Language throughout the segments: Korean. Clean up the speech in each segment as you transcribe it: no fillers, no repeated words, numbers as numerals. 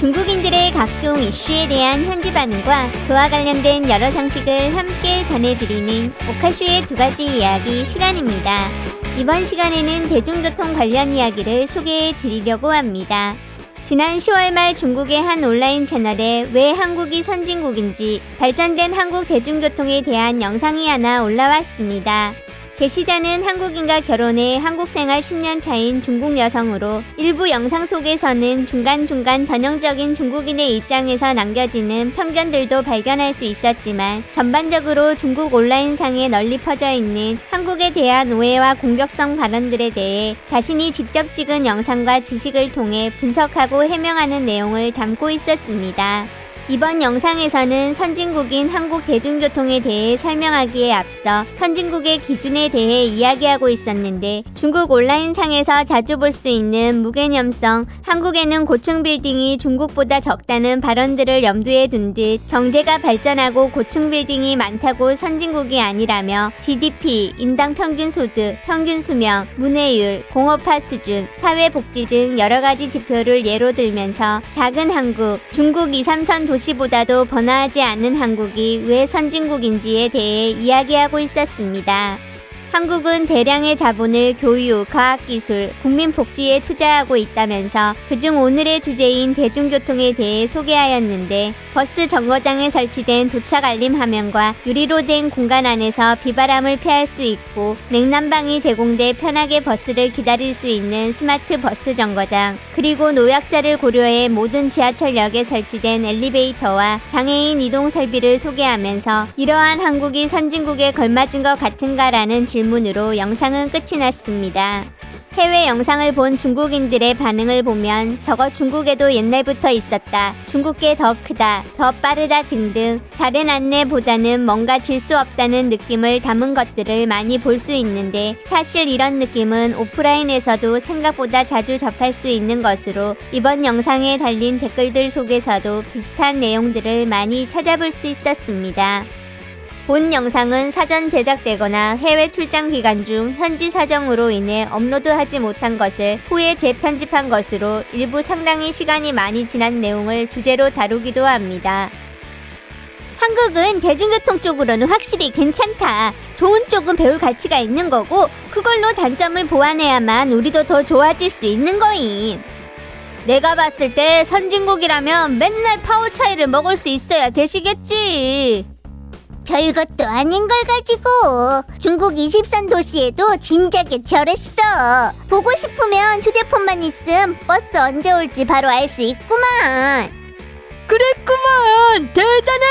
중국인들의 각종 이슈에 대한 현지 반응과 그와 관련된 여러 상식을 함께 전해드리는 오카슈의 두 가지 이야기 시간입니다. 이번 시간에는 대중교통 관련 이야기를 소개해 드리려고 합니다. 지난 10월 말 중국의 한 온라인 채널에 왜 한국이 선진국인지 발전된 한국 대중교통에 대한 영상이 하나 올라왔습니다. 게시자는 한국인과 결혼해 한국 생활 10년 차인 중국 여성으로 일부 영상 속에서는 중간중간 전형적인 중국인의 입장에서 남겨지는 편견들도 발견할 수 있었지만 전반적으로 중국 온라인상에 널리 퍼져 있는 한국에 대한 오해와 공격성 발언들에 대해 자신이 직접 찍은 영상과 지식을 통해 분석하고 해명하는 내용을 담고 있었습니다. 이번 영상에서는 선진국인 한국 대중교통에 대해 설명하기에 앞서 선진국의 기준에 대해 이야기하고 있었는데 중국 온라인상에서 자주 볼 수 있는 무개념성 한국에는 고층 빌딩이 중국보다 적다는 발언들을 염두에 둔 듯 경제가 발전하고 고층 빌딩이 많다고 선진국이 아니라며 GDP, 인당 평균 소득, 평균 수명, 문해율, 공업화 수준, 사회복지 등 여러가지 지표를 예로 들면서 작은 한국, 중국 2, 3선 도시보다도 번화하지 않은 한국이 왜 선진국인지에 대해 이야기하고 있었습니다. 한국은 대량의 자본을 교육, 과학기술, 국민복지에 투자하고 있다면서 그중 오늘의 주제인 대중교통에 대해 소개하였는데 버스 정거장에 설치된 도착 알림 화면과 유리로 된 공간 안에서 비바람을 피할 수 있고 냉난방이 제공돼 편하게 버스를 기다릴 수 있는 스마트 버스 정거장, 그리고 노약자를 고려해 모든 지하철역에 설치된 엘리베이터와 장애인 이동 설비를 소개하면서 이러한 한국이 선진국에 걸맞은 것 같은가라는 질문으로 영상은 끝이 났습니다. 해외 영상을 본 중국인들의 반응을 보면 저거 중국에도 옛날부터 있었다, 중국계 더 크다, 더 빠르다 등등 잘해놨네보다는 뭔가 질 수 없다는 느낌을 담은 것들을 많이 볼 수 있는데 사실 이런 느낌은 오프라인에서도 생각보다 자주 접할 수 있는 것으로 이번 영상에 달린 댓글들 속에서도 비슷한 내용들을 많이 찾아볼 수 있었습니다. 본 영상은 사전 제작되거나 해외 출장 기간 중 현지 사정으로 인해 업로드하지 못한 것을 후에 재편집한 것으로 일부 상당히 시간이 많이 지난 내용을 주제로 다루기도 합니다. 한국은 대중교통 쪽으로는 확실히 괜찮다. 좋은 쪽은 배울 가치가 있는 거고 그걸로 단점을 보완해야만 우리도 더 좋아질 수 있는 거임. 내가 봤을 때 선진국이라면 맨날 파워 차이를 먹을 수 있어야 되시겠지. 별것도 아닌 걸 가지고 중국 20선 도시에도 진작에 저랬어. 보고 싶으면 휴대폰만 있음 버스 언제 올지 바로 알 수 있구만. 그랬구만. 대단해.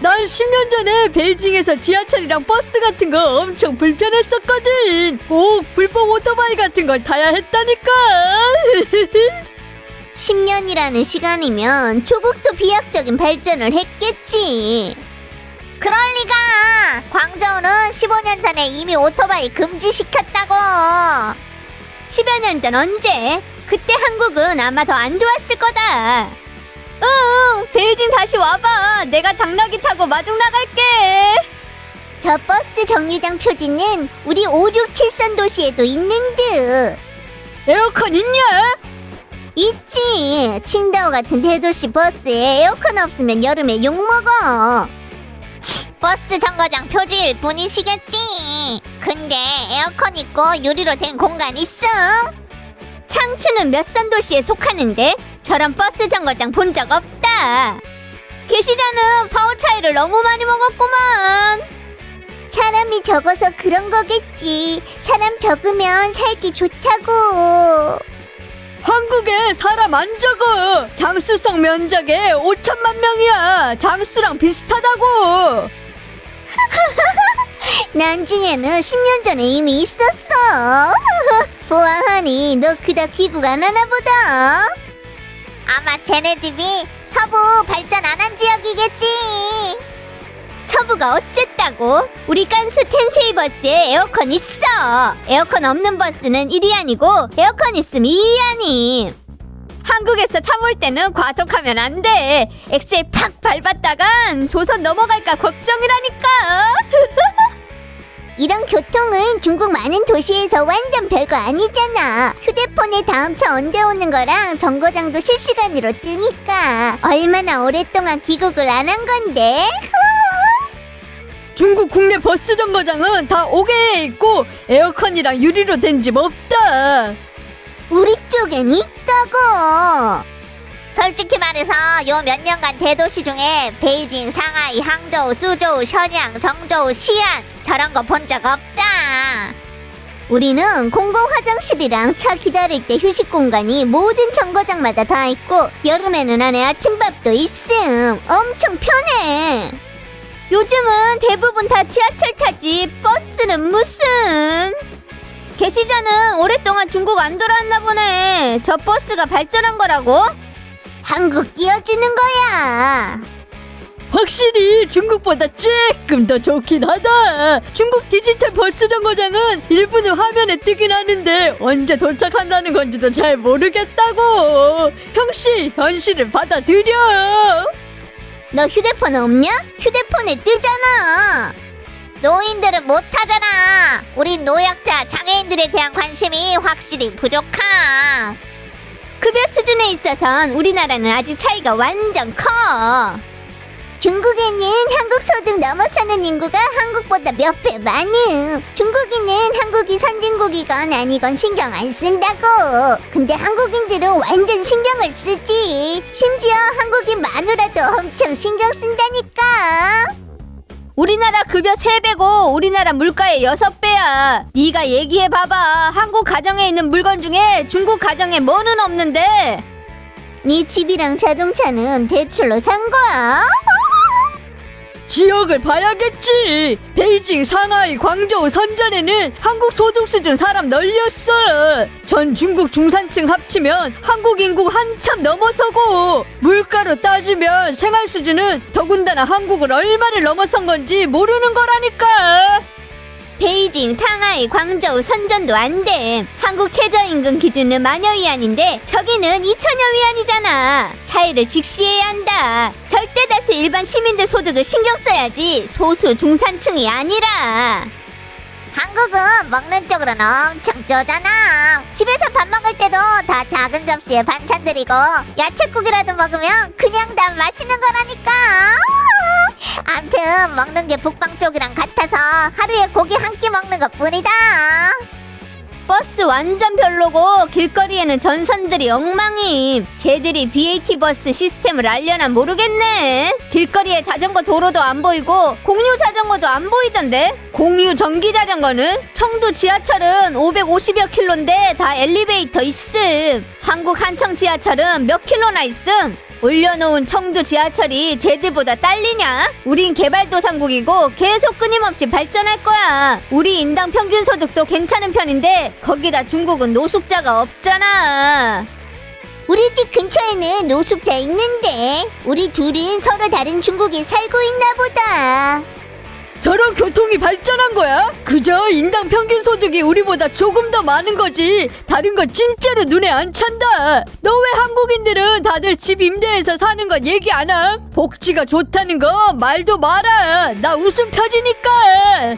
난 10년 전에 베이징에서 지하철이랑 버스 같은 거 엄청 불편했었거든. 꼭 불법 오토바이 같은 걸 타야 했다니까. 10년이라는 시간이면 조국도 비약적인 발전을 했겠지. 그럴 리가. 광저우는 15년 전에 이미 오토바이 금지시켰다고. 10여 년 전 언제? 그때 한국은 아마 더 안 좋았을 거다. 응, 베이징 다시 와봐. 내가 당나귀 타고 마중 나갈게. 저 버스 정류장 표지는 우리 5, 6, 7선 도시에도 있는 듯. 에어컨 있냐? 있지. 칭다오 같은 대도시 버스에 에어컨 없으면 여름에 욕먹어. 버스 정거장 표지일 뿐이시겠지. 근데 에어컨 있고 유리로 된 공간 있음. 창춘은 몇 선 도시에 속하는데 저런 버스 정거장 본 적 없다. 게시자는 파워 차이를 너무 많이 먹었구만. 사람이 적어서 그런 거겠지. 사람 적으면 살기 좋다고. 한국에 사람 안 적어. 장수성 면적에 5천만 명이야. 장수랑 비슷하다고. 난징에는 10년 전에 이미 있었어. 보아하니 너 그닥 귀국 안 하나 보다. 아마 쟤네 집이 서부 발전 안 한 지역이겠지. 서부가 어쨌다고? 우리 깐수 텐세이 버스에 에어컨 있어. 에어컨 없는 버스는 1위 아니고 에어컨 있음 2위 아님. 한국에서 차 몰 때는 과속하면 안 돼. 엑셀 팍 밟았다간 조선 넘어갈까 걱정이라니까. 이런 교통은 중국 많은 도시에서 완전 별거 아니잖아. 휴대폰에 다음 차 언제 오는 거랑 정거장도 실시간으로 뜨니까 얼마나 오랫동안 귀국을 안 한 건데. 중국 국내 버스 정거장은 다 옥외에 있고 에어컨이랑 유리로 된 집 없다. 우리 쪽엔 있다고. 솔직히 말해서 요 몇 년간 대도시 중에 베이징, 상하이, 항저우, 수저우, 셔냥, 정저우, 시안 저런 거 본 적 없다. 우리는 공공 화장실이랑 차 기다릴 때 휴식 공간이 모든 정거장마다 다 있고 여름에는 안에 아침밥도 있음. 엄청 편해. 요즘은 대부분 다 지하철 타지 버스는 무슨. 계시자는 오랫동안 중국 안 돌아왔나 보네. 저 버스가 발전한 거라고? 한국 띄워주는 거야. 확실히 중국보다 조금 더 좋긴 하다. 중국 디지털 버스 정거장은 일부는 화면에 뜨긴 하는데 언제 도착한다는 건지도 잘 모르겠다고. 형씨, 현실을 받아들여. 너 휴대폰 없냐? 휴대폰에 뜨잖아. 노인들은 못 하잖아. 우린 노약자, 장애인들에 대한 관심이 확실히 부족함. 급여 수준에 있어선 우리나라는 아직 차이가 완전 커. 중국에는 한국 소득 넘어서는 인구가 한국보다 몇 배 많음. 중국인은 한국이 선진국이건 아니건 신경 안 쓴다고. 근데 한국인들은 완전 신경을 쓰지. 심지어 한국인 마누라도 엄청 신경 쓴다니까. 우리나라 급여 3배고 우리나라 물가의 6배야. 네가 얘기해봐봐. 한국 가정에 있는 물건 중에 중국 가정에 뭐는 없는데? 네 집이랑 자동차는 대출로 산 거야? 지역을 봐야겠지. 베이징, 상하이, 광저우, 선전에는 한국 소득 수준 사람 널렸어. 전 중국 중산층 합치면 한국 인구 한참 넘어서고 물가로 따지면 생활 수준은 더군다나 한국을 얼마를 넘어선 건지 모르는 거라니까. 베이징, 상하이, 광저우, 선전도 안 됨. 한국 최저임금 기준은 만여 위안인데 저기는 2천여 위안이잖아. 차이를 직시해야 한다. 절대 다수 일반 시민들 소득을 신경 써야지 소수 중산층이 아니라. 한국은 먹는 쪽으로는 엄청 쪼잖아. 집에서 밥 먹을 때도 다 작은 접시에 반찬들이고 야채국이라도 먹으면 그냥 다 맛있는 거라니까. 암튼 먹는 게 북방 쪽이랑 같아서 하루에 고기 한 끼 먹는 것 뿐이다. 버스 완전 별로고 길거리에는 전선들이 엉망임. 쟤들이 BAT 버스 시스템을 알려나 모르겠네. 길거리에 자전거 도로도 안 보이고 공유 자전거도 안 보이던데. 공유 전기 자전거는? 청도 지하철은 550여 킬로인데 다 엘리베이터 있음. 한국 한청 지하철은 몇 킬로나 있음. 올려놓은 청도 지하철이 쟤들보다 딸리냐? 우린 개발도상국이고 계속 끊임없이 발전할 거야. 우리 인당 평균 소득도 괜찮은 편인데 거기다 중국은 노숙자가 없잖아. 우리 집 근처에는 노숙자 있는데 우리 둘은 서로 다른 중국에 살고 있나 보다. 저런 교통이 발전한 거야? 그저 인당 평균 소득이 우리보다 조금 더 많은 거지. 다른 건 진짜로 눈에 안 찬다. 너 왜 한국인들은 다들 집 임대해서 사는 건 얘기 안 함? 복지가 좋다는 거 말도 마라. 나 웃음 터지니까.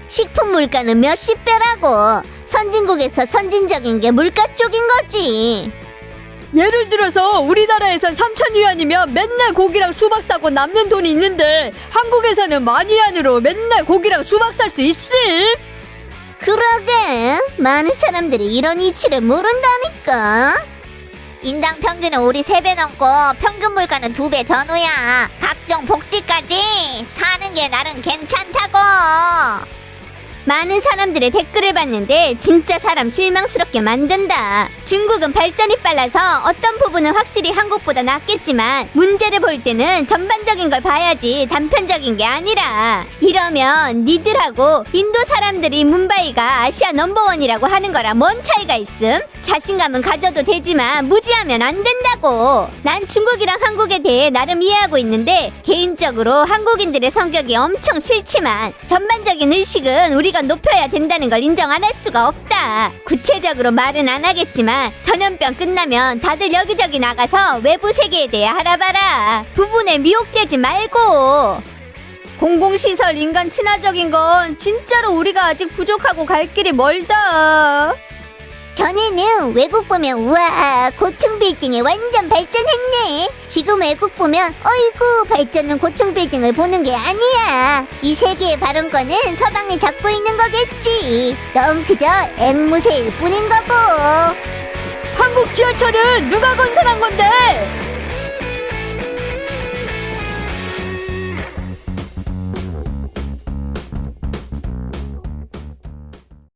식품 물가는 몇십 배라고. 선진국에서 선진적인 게 물가 쪽인 거지. 예를 들어서 우리나라에서 3,000위안이면 맨날 고기랑 수박 사고 남는 돈이 있는데 한국에서는 10,000위안으로 맨날 고기랑 수박 살 수 있음? 그러게 많은 사람들이 이런 이치를 모른다니까. 인당 평균은 우리 3배 넘고 평균 물가는 2배 전후야. 각종 복지까지 사는 게 나름 괜찮다고. 많은 사람들의 댓글을 봤는데 진짜 사람 실망스럽게 만든다. 중국은 발전이 빨라서 어떤 부분은 확실히 한국보다 낫겠지만 문제를 볼 때는 전반적인 걸 봐야지 단편적인 게 아니라. 이러면 니들하고 인도 사람들이 뭄바이가 아시아 넘버원이라고 하는 거라 뭔 차이가 있음? 자신감은 가져도 되지만 무지하면 안 된다고. 난 중국이랑 한국에 대해 나름 이해하고 있는데 개인적으로 한국인들의 성격이 엄청 싫지만 전반적인 의식은 우리가 높여야 된다는 걸 인정 안 할 수가 없다. 구체적으로 말은 안 하겠지만 전염병 끝나면 다들 여기저기 나가서 외부 세계에 대해 알아봐라. 부분에 미혹되지 말고. 공공시설 인간 친화적인 건 진짜로 우리가 아직 부족하고 갈 길이 멀다. 전에는 외국 보면 우와 고층 빌딩에 완전 발전했네. 지금 외국 보면 어이구 발전은 고층 빌딩을 보는 게 아니야. 이 세계의 발언권은 서방이 잡고 있는 거겠지. 넌 그저 앵무새일 뿐인 거고. 한국 지하철은 누가 건설한 건데?